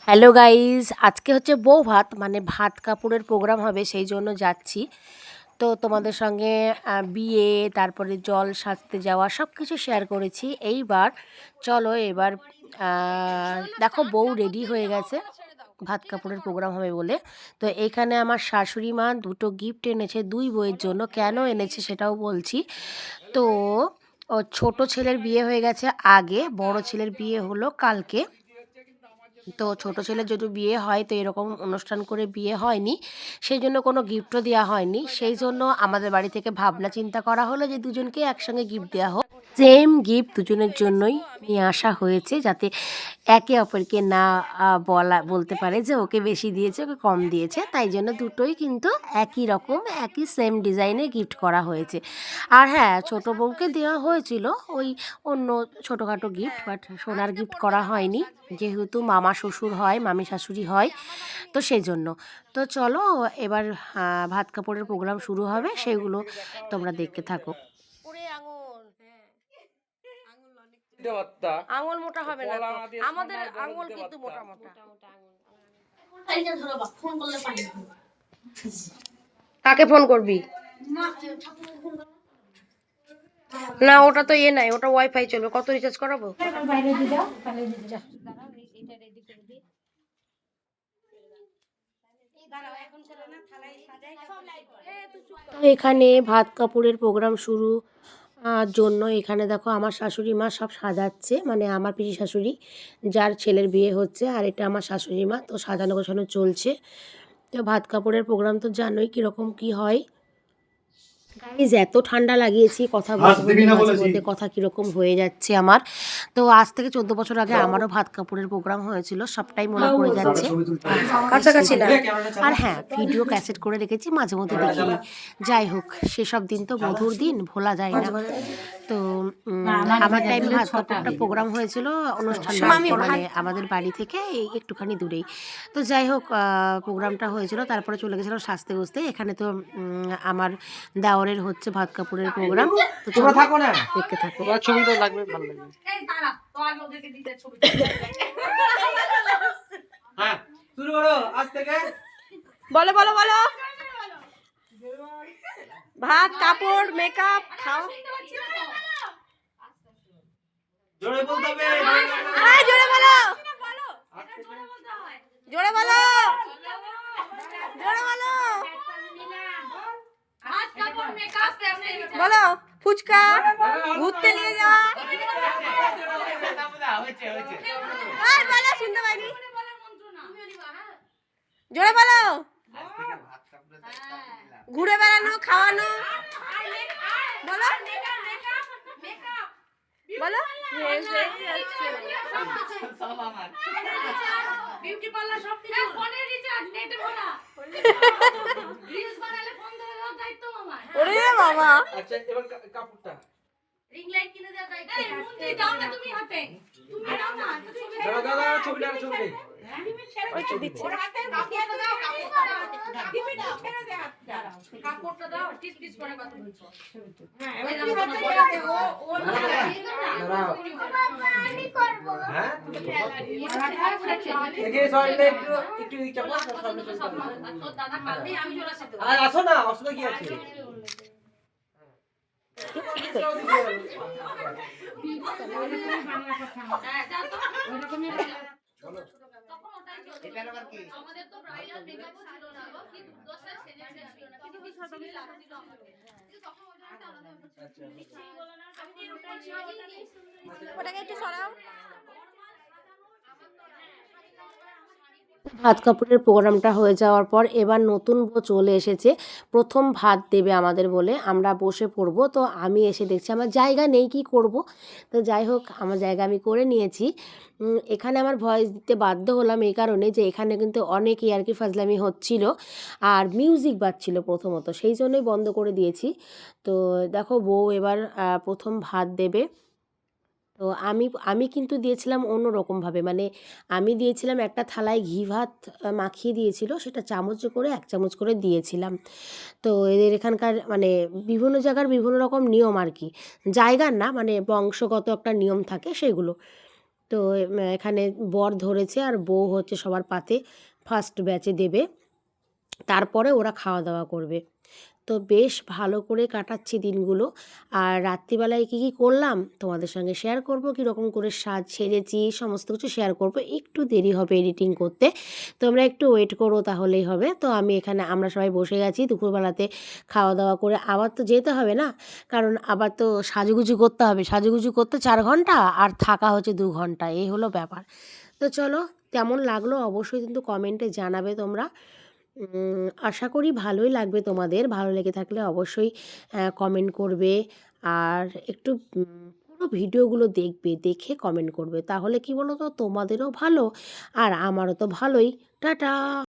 Hello guys, আজকে হচ্ছে বউ ভাত মানে ভাত কাপড়ের প্রোগ্রাম হবে, সেই জন্য যাচ্ছি। তো তোমাদের সঙ্গে বিয়ে, তারপরে জল সাজতে যাওয়া সব কিছু শেয়ার করেছি। এইবার চলো, এবার দেখো বউ রেডি হয়ে গেছে ভাত কাপড়ের প্রোগ্রাম হবে বলে। তো এইখানে আমার শাশুড়ি মা দুটো গিফট এনেছে দুই বউয়ের জন্য। কেন এনেছে সেটাও বলছি। তো ও ছোট ছেলের বিয়ে হয়ে গেছে আগে, বড় ছেলের বিয়ে হলো কালকে। তো ছোট ছেলের যদি বিয়ে হয় তো এরকম অনুষ্ঠান করে বিয়ে হয়নি, সেই জন্য কোনো গিফটও দেওয়া হয়নি। সেই জন্য আমাদের বাড়ি থেকে ভাবনা চিন্তা করা হলো যে দুজনকে একসঙ্গে গিফট দেওয়া হোক। সেম গিফট দুজনের জন্যই নিয়ে আসা হয়েছে, যাতে একে অপরকে না বলতে পারে যে ওকে বেশি দিয়েছে ওকে কম দিয়েছে। তাই জন্য দুটোই কিন্তু একই রকম একই সেম ডিজাইনে গিফট করা হয়েছে। আর হ্যাঁ, ছোট বউকে দেওয়া হয়েছিল ওই অন্য ছোটোখাটো গিফট, বাট সোনার গিফট করা হয়নি, যেহেতু মামা শ্বশুর হয় মামি শাশুড়ি হয়, তো সেই জন্য। তো চলো, এবার ভাত কাপড়ের প্রোগ্রাম শুরু হবে, সেগুলো তোমরা দেখতে থাকো। আঙুল মোটা হবে না তো, আমাদের আঙুল কিন্তু মোটা মোটা। কাকে ফোন করবি? না, ওটা তো নাই, ওটা ওয়াইফাই চলবে। কত রিচার্জ করাবো? এখানে ভাত কাপড়ের প্রোগ্রাম শুরু জন্য এখানে দেখো আমার শাশুড়ি মা সব সাজাচ্ছে, মানে আমার পিসি শাশুড়ি যার ছেলের বিয়ে হচ্ছে, আর এটা আমার শাশুড়ি মা। তো সাজানো গোছানো চলছে। তো ভাত কাপড়ের প্রোগ্রাম তো জানোই কীরকম কী হয়। গাইজ, এত ঠান্ডা লাগিয়েছি, কথা বলতে বলতে মাঝে মধ্যে কথা কীরকম হয়ে যাচ্ছে আমার। তো আজ থেকে 14 বছর আগে আমারও ভাত কাপড়ের প্রোগ্রাম হয়েছিল, সবটাই মনে পড়ে যাচ্ছে কাছাকাছি না। আর হ্যাঁ, ভিডিও ক্যাসেট করে রেখেছি, মাঝে মধ্যে দেখিনি। যাই হোক, সেসব দিন তো মধুর দিন, ভোলা যায় না। তো আমার টাইমে ভাত কাপড়টা প্রোগ্রাম হয়েছিল অনুষ্ঠান বাড়িতে, মানে আমাদের বাড়ি থেকে একটুখানি দূরেই। তো যাই হোক, প্রোগ্রামটা হয়েছিল, তারপরে চলে গেছিলাম সাজতে গুজতে। এখানে তো আমার দেওরের হচ্ছে ভাত কাপড়ের প্রোগ্রাম। তো চলো দেখতে থাকো। ছবি তো লাগবে, ভালো লাগবে। হ্যাঁ, শুরু করো আজ থেকে। বলো বলো বলো। ভাত কাপড় মেকআপ খাও। জোরে বলতে হবে, জোরে বলো, জোরে বলো, জোরে বলো। বলো, ফুচকা ঘুরতে নিয়ে যাওয়া। বলো, শুনতে পাইনি, জোরে বলো। ঘুরে বেড়ানো, খাওয়ানো। বলো বলো। বিউটি পার্লার সব কিছু ফোনের রিচার্জ নেটে ভরা। ওরে বাবা। আচ্ছা, এবার কাপড়টা রিং লাইট কিনে দেওয়া দায়িত্ব। এই মুন্ডি দাও না তুমি হাতে, তুমি দাও না ছবি দাও, ছবি দাও, ছবি দাও। ওই তো দিচ্ছি, ওর হাতে কাপড়টা দাও, কাপড়টা দাও, দিবি দাও, ছেড়ে দে হাত, দাও কাপড়টা দাও, টিস টিস করে কথা বলছো। হ্যাঁ, এবার কি হাতে বলাতে ও দাঁড়াও, আমি করব। হ্যাঁ, দেখে সরলে একটু চাপো, সামনে চলে যাও। তোর দাদা কালকেই আমি চলে আসছি তো। আর আসো না, অসুবিধা কি আছে? ওটাকে একটু সরাও। ভাত কাপড়ের প্রোগ্রামটা হয়ে যাওয়ার পর এবার নতুন বউ চলে এসেছে, প্রথম ভাত দেবে আমাদের বলে আমরা বসে পড়বো। তো আমি এসে দেখছি আমার জায়গা নেই, কি করব। তো যাই হোক, আমার জায়গা আমি করে নিয়েছি। এখানে আমার ভয়েস দিতে বাধ্য হলাম এই কারণে যে এখানে কিন্তু অনেক ইয়ার্কি ফাজলামি হচ্ছিল, আর মিউজিক বাজছিল প্রথমত, সেই জন্যই বন্ধ করে দিয়েছি। তো দেখো, বউ এবার প্রথম ভাত দেবে। তো আমি কিন্তু দিয়েছিলাম অন্য রকমভাবে, মানে আমি দিয়েছিলাম একটা থালায় ঘি ভাত মাখিয়ে দিয়েছিল, সেটা চামচে করে 1 চামচ করে দিয়েছিলাম। তো এদের এখানকার মানে বিভিন্ন জায়গার বিভিন্ন রকম নিয়ম আর কি, জায়গার না, মানে বংশগত একটা নিয়ম থাকে সেগুলো। তো এখানে বর ধরেছে আর বউ হচ্ছে সবার পাতে ফার্স্ট ব্যাচে দেবে, তারপরে ওরা খাওয়া দাওয়া করবে। তো বেশ ভালো করে কাটাচ্ছি দিনগুলো। আর রাত্রিবেলায় কী কী করলাম তোমাদের সঙ্গে শেয়ার করব, কীরকম করে সেজেছি সমস্ত কিছু শেয়ার করব। একটু দেরি হবে এডিটিং করতে, তোমরা একটু ওয়েট করো তাহলেই হবে। তো আমরা সবাই বসে গেছি দুপুরবেলাতে খাওয়া দাওয়া করে, আবার তো যেতে হবে না, কারণ আবার তো সাজুগুজু করতে হবে। সাজুগুজু করতে 4 ঘন্টা আর থাকা হচ্ছে 2 ঘন্টা, এই হলো ব্যাপার। তো চলো, কেমন লাগলো অবশ্যই কিন্তু কমেন্টে জানাবে তোমরা। আশা করি ভালোই লাগবে তোমাদের। ভালো লেগে থাকলে অবশ্যই কমেন্ট করবে, আর একটু পুরো ভিডিওগুলো দেখবে, দেখে কমেন্ট করবে। তাহলে কি বলো তো, তোমাদেরও ভালো আর আমারও তো ভালোই। টাটা।